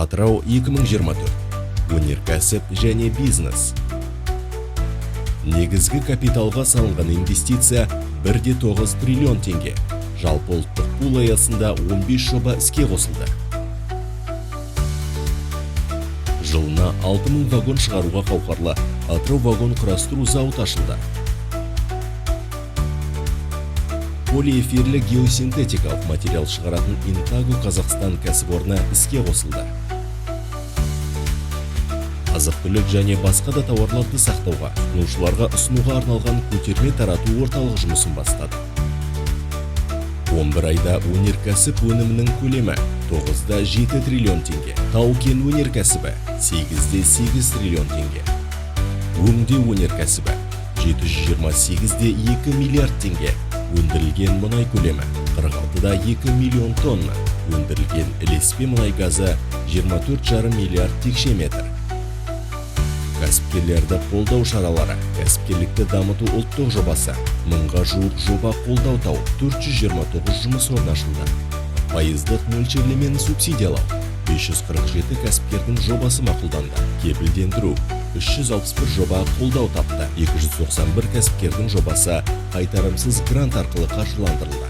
Атырау 2024. Өнеркәсіп және бизнес. Негізгі капиталға салынған инвестиция 1,9 триллион теңге. Жалпы ұлттық пул аясында 15 жоба іске қосылды. Жылына 6000 вагон шығаруға қауқарлы Атырау вагон құрастыру зауыты ашылды. Полиэфирлі геосинтетикалық материал шығаратын Интагу Қазақстан кәсіпорны іске қосылды. Азық-түлік және басқа да тауарларды сақтауға, тұтынушыларға ұсынуға арналған көтерме тарату орталығы жұмысын бастады. 11 айда өнеркәсіп өнімінің көлемі 9,7 триллион теңге. Тау-кен өнеркәсібі 8,8 триллион теңге. Өңдеу өнеркәсібі 728,2 миллиард теңге. Өндірілген мұнай көлемі 46,2 миллион тонна. Өндірілген ілеспе мұнай газы 24,5 миллиард текше метр. Кәсіпкерлерді қолдау шаралары. Кәсіпкерлікті дамыту ұлттық жобасы 1000-ға жуық жоба қолдау тауып, 429 жұмыс орны ашылды. Пайыздық мөлшерлемені субсидиялау. 547 кәсіпкердің жобасы мақұлданды. Кепілдендіру. 361 жоба қолдау тапты. 291 кәсіпкердің жобасы қайтарымсыз грант арқылы қаржыландырылды.